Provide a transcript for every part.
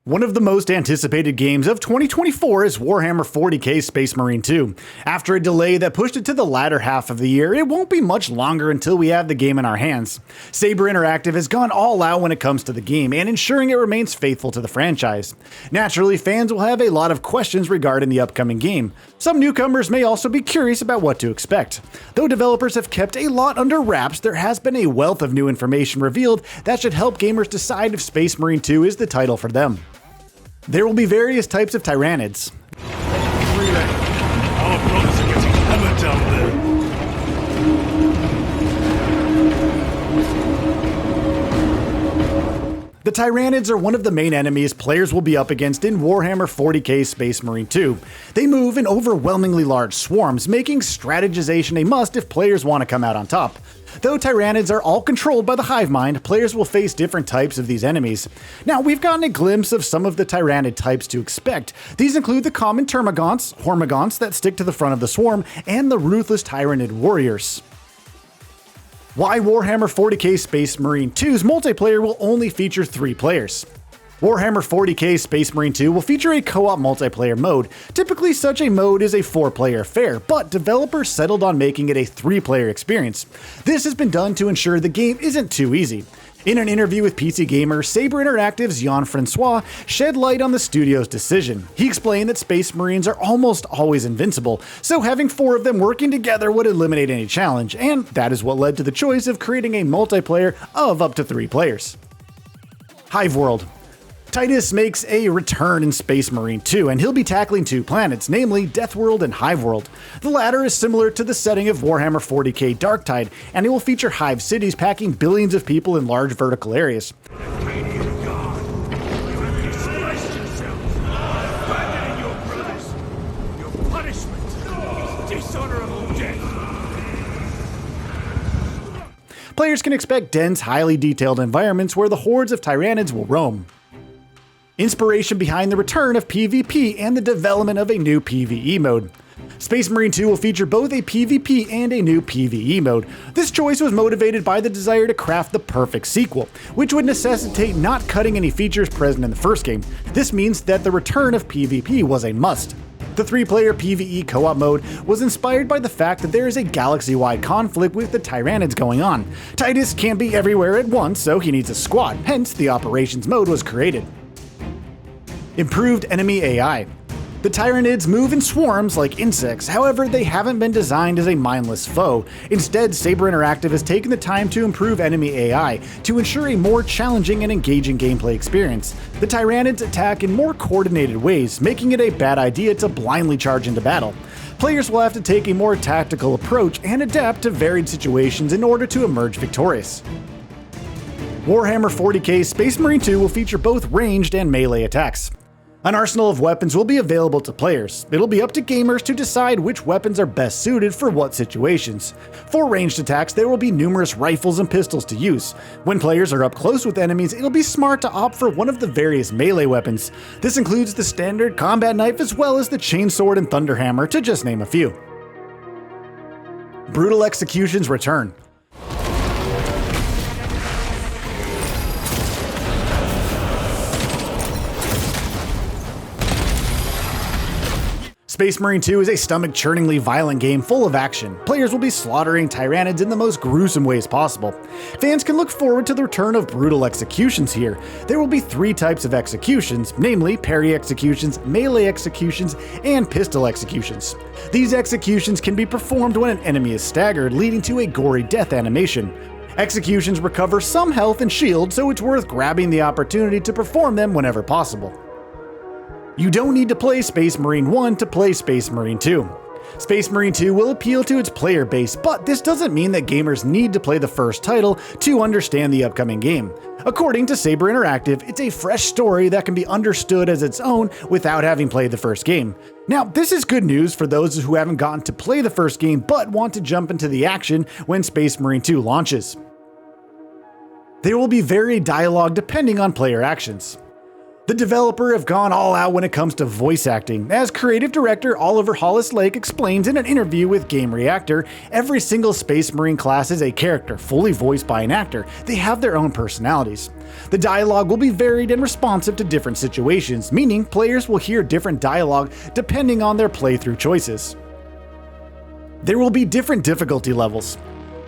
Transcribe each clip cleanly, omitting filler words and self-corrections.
One of the most anticipated games of 2024 is Warhammer 40k Space Marine 2. After a delay that pushed it to the latter half of the year, it won't be much longer until we have the game in our hands. Saber Interactive has gone all out when it comes to the game and ensuring it remains faithful to the franchise. Naturally, fans will have a lot of questions regarding the upcoming game. Some newcomers may also be curious about what to expect. Though developers have kept a lot under wraps, there has been a wealth of new information revealed that should help gamers decide if Space Marine 2 is the title for them. There will be various types of Tyranids. Our brothers are getting hammered down there. The Tyranids are one of the main enemies players will be up against in Warhammer 40k Space Marine 2. They move in overwhelmingly large swarms, making strategization a must if players want to come out on top. Though Tyranids are all controlled by the Hive Mind, players will face different types of these enemies. Now, we've gotten a glimpse of some of the Tyranid types to expect. These include the common Termagants, Hormagaunts that stick to the front of the swarm, and the ruthless Tyranid warriors. Why Warhammer 40k Space Marine 2's multiplayer will only feature 3 players. Warhammer 40k Space Marine 2 will feature a co-op multiplayer mode. Typically, such a mode is a 4-player affair, but developers settled on making it a 3-player experience. This has been done to ensure the game isn't too easy. In an interview with PC Gamer, Saber Interactive's Jean-Francois shed light on the studio's decision. He explained that Space Marines are almost always invincible, so having 4 of them working together would eliminate any challenge, and that is what led to the choice of creating a multiplayer of up to 3 players. Hive World. Titus makes a return in Space Marine 2, and he'll be tackling 2 planets, namely Death World and Hive World. The latter is similar to the setting of Warhammer 40k Darktide, and it will feature Hive cities packing billions of people in large vertical areas. Players can expect dense, highly detailed environments where the hordes of Tyranids will roam. Inspiration behind the return of PvP and the development of a new PvE mode. Space Marine 2 will feature both a PvP and a new PvE mode. This choice was motivated by the desire to craft the perfect sequel, which would necessitate not cutting any features present in the first game. This means that the return of PvP was a must. The 3-player PvE co-op mode was inspired by the fact that there is a galaxy-wide conflict with the Tyranids going on. Titus can't be everywhere at once, so he needs a squad, hence the operations mode was created. Improved enemy AI. The Tyranids move in swarms like insects, however they haven't been designed as a mindless foe. Instead, Saber Interactive has taken the time to improve enemy AI to ensure a more challenging and engaging gameplay experience. The Tyranids attack in more coordinated ways, making it a bad idea to blindly charge into battle. Players will have to take a more tactical approach and adapt to varied situations in order to emerge victorious. Warhammer 40k Space Marine 2 will feature both ranged and melee attacks. An arsenal of weapons will be available to players. It'll be up to gamers to decide which weapons are best suited for what situations. For ranged attacks, there will be numerous rifles and pistols to use. When players are up close with enemies, it'll be smart to opt for one of the various melee weapons. This includes the standard combat knife as well as the chainsword and thunderhammer, to just name a few. Brutal executions return. Space Marine 2 is a stomach-churningly violent game full of action. Players will be slaughtering Tyranids in the most gruesome ways possible. Fans can look forward to the return of brutal executions here. There will be 3 types of executions, namely parry executions, melee executions, and pistol executions. These executions can be performed when an enemy is staggered, leading to a gory death animation. Executions recover some health and shield, so it's worth grabbing the opportunity to perform them whenever possible. You don't need to play Space Marine 1 to play Space Marine 2. Space Marine 2 will appeal to its player base, but this doesn't mean that gamers need to play the first title to understand the upcoming game. According to Saber Interactive, it's a fresh story that can be understood as its own without having played the first game. Now, this is good news for those who haven't gotten to play the first game but want to jump into the action when Space Marine 2 launches. There will be varied dialogue depending on player actions. The developer have gone all out when it comes to voice acting. As creative director Oliver Hollis Lake explains in an interview with Game Reactor, every single Space Marine class is a character, fully voiced by an actor. They have their own personalities. The dialogue will be varied and responsive to different situations, meaning players will hear different dialogue depending on their playthrough choices. There will be different difficulty levels.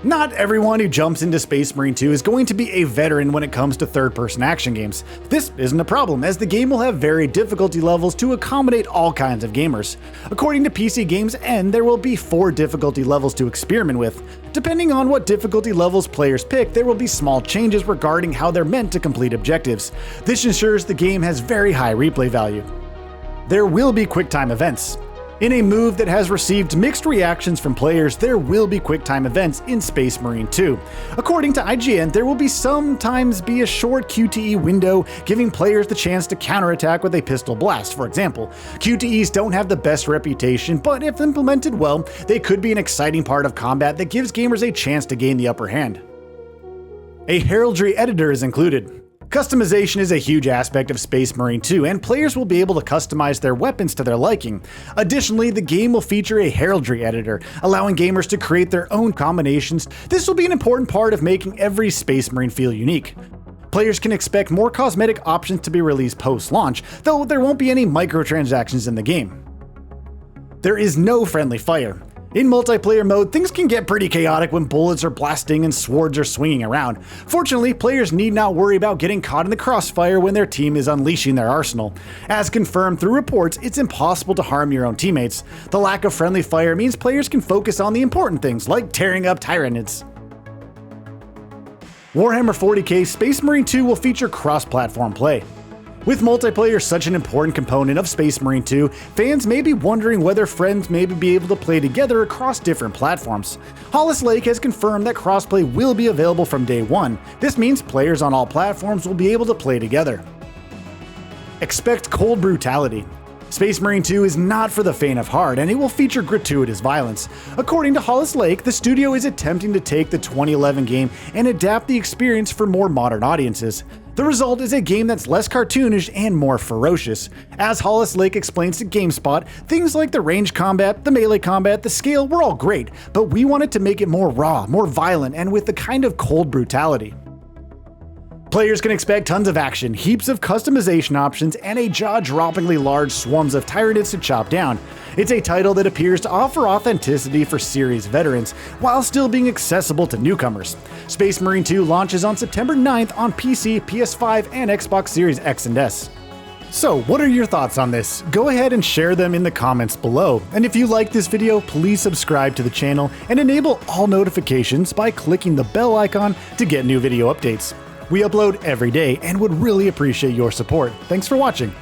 Not everyone who jumps into Space Marine 2 is going to be a veteran when it comes to third-person action games. This isn't a problem, as the game will have varied difficulty levels to accommodate all kinds of gamers. According to PC Games N, there will be 4 difficulty levels to experiment with. Depending on what difficulty levels players pick, there will be small changes regarding how they're meant to complete objectives. This ensures the game has very high replay value. There will be QuickTime Events. In a move that has received mixed reactions from players, there will be QuickTime Events in Space Marine 2. According to IGN, there will sometimes be a short QTE window, giving players the chance to counterattack with a pistol blast, for example. QTEs don't have the best reputation, but if implemented well, they could be an exciting part of combat that gives gamers a chance to gain the upper hand. A Heraldry Editor is included. Customization is a huge aspect of Space Marine 2, and players will be able to customize their weapons to their liking. Additionally, the game will feature a Heraldry Editor, allowing gamers to create their own combinations. This will be an important part of making every Space Marine feel unique. Players can expect more cosmetic options to be released post-launch, though there won't be any microtransactions in the game. There is no friendly fire. In multiplayer mode, things can get pretty chaotic when bullets are blasting and swords are swinging around. Fortunately, players need not worry about getting caught in the crossfire when their team is unleashing their arsenal. As confirmed through reports, it's impossible to harm your own teammates. The lack of friendly fire means players can focus on the important things, like tearing up Tyranids. Warhammer 40k Space Marine 2 will feature cross-platform play. With multiplayer such an important component of Space Marine 2, fans may be wondering whether friends may be able to play together across different platforms. Hollis Lake has confirmed that crossplay will be available from day one. This means players on all platforms will be able to play together. Expect cold brutality. Space Marine 2 is not for the faint of heart, and it will feature gratuitous violence. According to Hollis Lake, the studio is attempting to take the 2011 game and adapt the experience for more modern audiences. The result is a game that's less cartoonish and more ferocious. As Hollis Lake explains to GameSpot, things like the range combat, the melee combat, the scale were all great, but we wanted to make it more raw, more violent, and with the kind of cold brutality. Players can expect tons of action, heaps of customization options, and a jaw-droppingly large swarms of Tyranids to chop down. It's a title that appears to offer authenticity for series veterans, while still being accessible to newcomers. Space Marine 2 launches on September 9th on PC, PS5, and Xbox Series X and S. So, what are your thoughts on this? Go ahead and share them in the comments below. And if you like this video, please subscribe to the channel and enable all notifications by clicking the bell icon to get new video updates. We upload every day and would really appreciate your support. Thanks for watching.